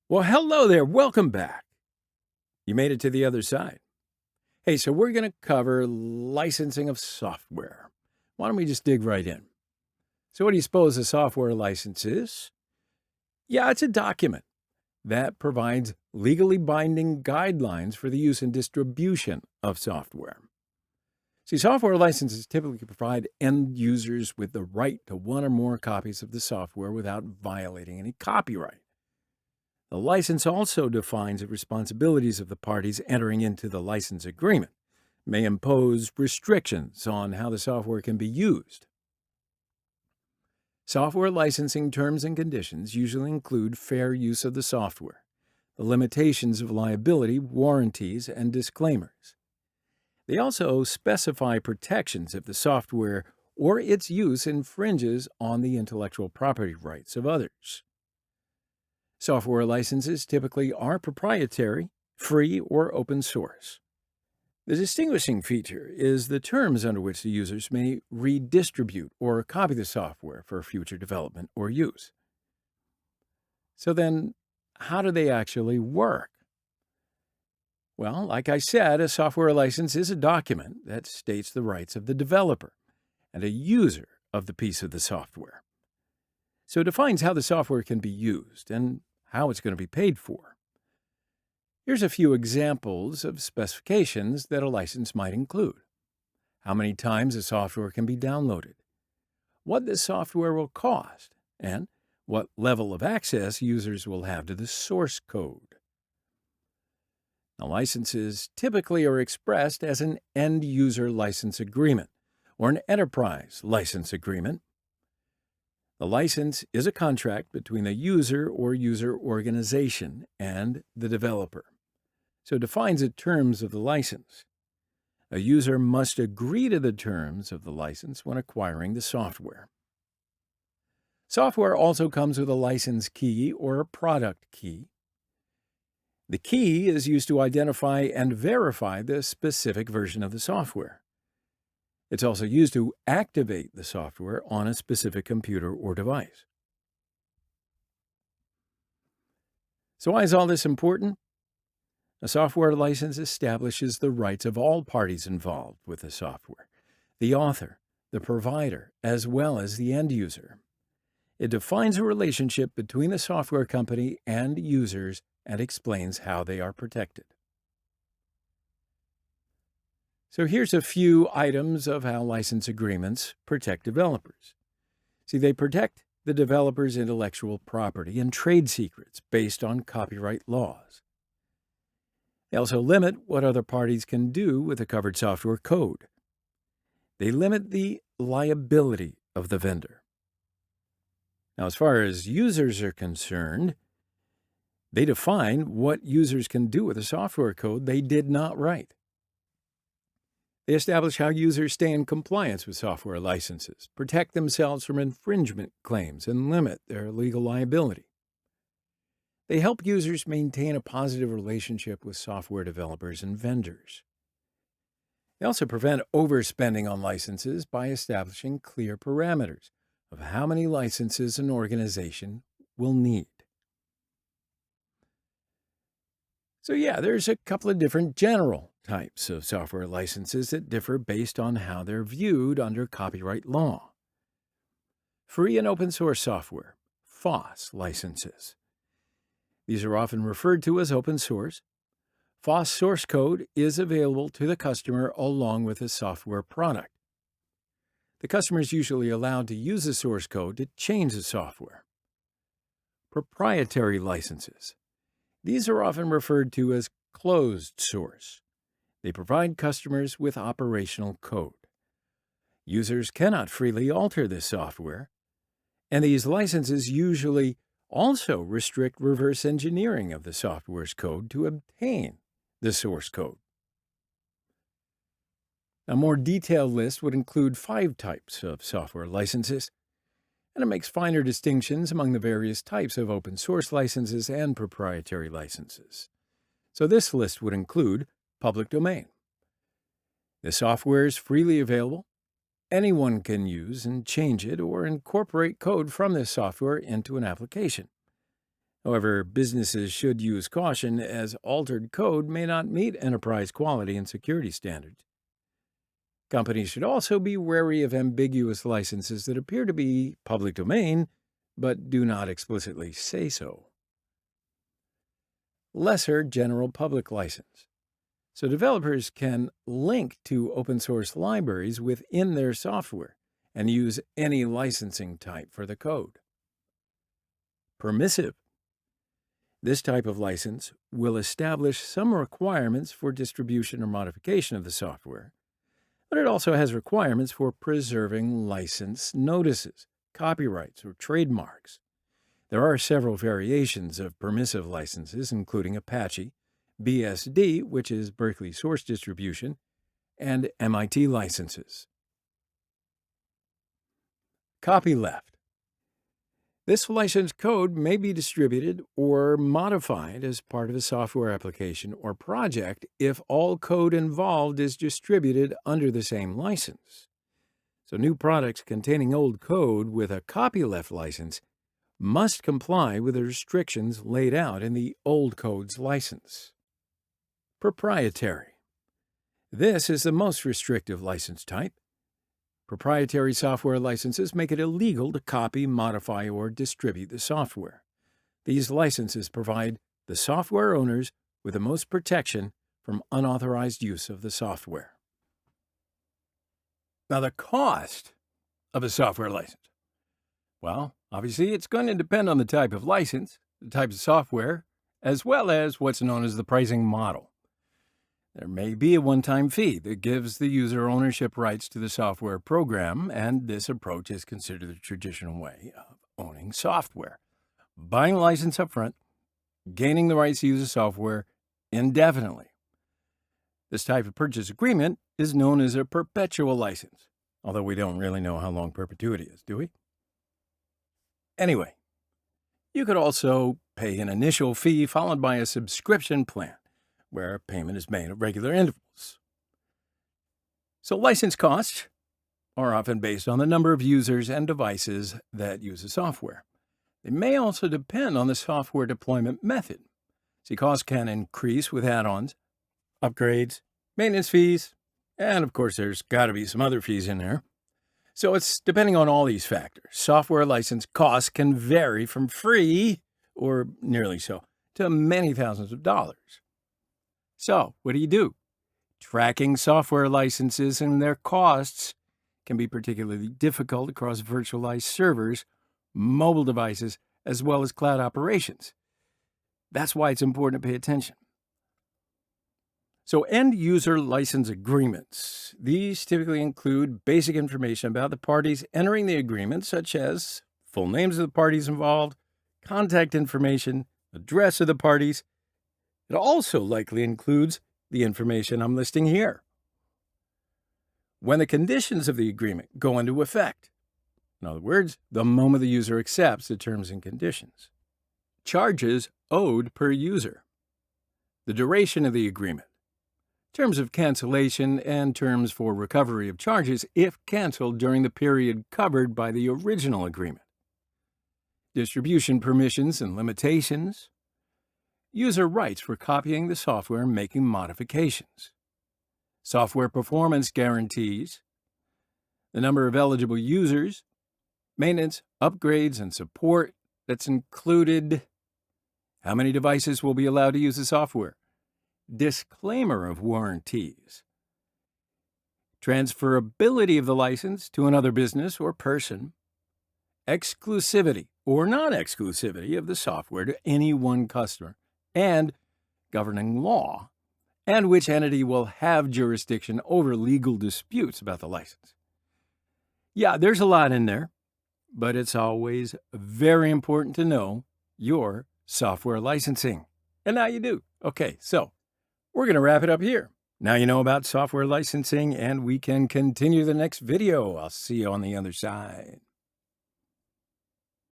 Well, hello there. Welcome back. You made it to the other side. Hey, so we're going to cover licensing of software. Why don't we just dig right in? So what do you suppose a software license is? Yeah, it's a document that provides legally binding guidelines for the use and distribution of software. See, software licenses typically provide end users with the right to one or more copies of the software without violating any copyright. The license also defines the responsibilities of the parties entering into the license agreement, may impose restrictions on how the software can be used. Software licensing terms and conditions usually include fair use of the software, the limitations of liability, warranties, and disclaimers. They also specify protections if the software or its use infringes on the intellectual property rights of others. Software licenses typically are proprietary, free, or open source. The distinguishing feature is the terms under which the users may redistribute or copy the software for future development or use. So then, how do they actually work? Well, like I said, a software license is a document that states the rights of the developer and a user of the piece of the software. So it defines how the software can be used and how it's going to be paid for. Here's a few examples of specifications that a license might include. How many times the software can be downloaded, what the software will cost, and what level of access users will have to the source code. Now, licenses typically are expressed as an end-user license agreement or an enterprise license agreement. The license is a contract between the user or user organization and the developer. So it defines the terms of the license. A user must agree to the terms of the license when acquiring the software. Software also comes with a license key or a product key. The key is used to identify and verify the specific version of the software. It's also used to activate the software on a specific computer or device. So why is all this important? A software license establishes the rights of all parties involved with the software, the author, the provider, as well as the end user. It defines a relationship between the software company and users and explains how they are protected. So here's a few items of how license agreements protect developers. See, they protect the developer's intellectual property and trade secrets based on copyright laws. They also limit what other parties can do with the covered software code. They limit the liability of the vendor. Now, as far as users are concerned, they define what users can do with the software code they did not write. They establish how users stay in compliance with software licenses, protect themselves from infringement claims, and limit their legal liability. They help users maintain a positive relationship with software developers and vendors. They also prevent overspending on licenses by establishing clear parameters of how many licenses an organization will need. So yeah, there's a couple of different general types of software licenses that differ based on how they're viewed under copyright law. Free and open source software, FOSS licenses. These are often referred to as open source. FOSS source code is available to the customer along with the software product. The customer is usually allowed to use the source code to change the software. Proprietary licenses. These are often referred to as closed source. They provide customers with operational code. Users cannot freely alter this software, and these licenses usually also restrict reverse engineering of the software's code to obtain the source code. A more detailed list would include 5 types of software licenses, and it makes finer distinctions among the various types of open source licenses and proprietary licenses. So this list would include public domain. The software is freely available. Anyone can use and change it or incorporate code from this software into an application. However, businesses should use caution as altered code may not meet enterprise quality and security standards. Companies should also be wary of ambiguous licenses that appear to be public domain but do not explicitly say so. Lesser general public license. So developers can link to open source libraries within their software and use any licensing type for the code. Permissive. This type of license will establish some requirements for distribution or modification of the software, but it also has requirements for preserving license notices, copyrights, or trademarks. There are several variations of permissive licenses, including Apache, BSD, which is Berkeley Source Distribution, and MIT licenses. Copyleft. This license code may be distributed or modified as part of a software application or project if all code involved is distributed under the same license. So new products containing old code with a copyleft license must comply with the restrictions laid out in the old code's license. Proprietary. This is the most restrictive license type. Proprietary software licenses make it illegal to copy, modify, or distribute the software. These licenses provide the software owners with the most protection from unauthorized use of the software. Now, the cost of a software license. Well, obviously, it's going to depend on the type of license, the type of software, as well as what's known as the pricing model. There may be a one-time fee that gives the user ownership rights to the software program, and this approach is considered the traditional way of owning software. Buying a license up front, gaining the rights to use the software indefinitely. This type of purchase agreement is known as a perpetual license, although we don't really know how long perpetuity is, do we? Anyway, you could also pay an initial fee followed by a subscription plan, where payment is made at regular intervals. So license costs are often based on the number of users and devices that use the software. They may also depend on the software deployment method. See, costs can increase with add-ons, upgrades, maintenance fees, and of course there's got to be some other fees in there. So it's depending on all these factors. Software license costs can vary from free, or nearly so, to many thousands of dollars. So, what do? Tracking software licenses and their costs can be particularly difficult across virtualized servers, mobile devices, as well as cloud operations. That's why it's important to pay attention. So, end-user license agreements. These typically include basic information about the parties entering the agreement, such as full names of the parties involved, contact information, address of the parties. It also likely includes the information I'm listing here. When the conditions of the agreement go into effect, in other words, the moment the user accepts the terms and conditions. Charges owed per user. The duration of the agreement. Terms of cancellation and terms for recovery of charges if canceled during the period covered by the original agreement. Distribution permissions and limitations. User rights for copying the software and making modifications. Software performance guarantees. The number of eligible users. Maintenance, upgrades, and support that's included. How many devices will be allowed to use the software? Disclaimer of warranties. Transferability of the license to another business or person. Exclusivity or non-exclusivity of the software to any one customer. And governing law, and which entity will have jurisdiction over legal disputes about the license. Yeah, there's a lot in there, but it's always very important to know your software licensing. And now you do. Okay, so we're going to wrap it up here. Now you know about software licensing, and we can continue the next video. I'll see you on the other side.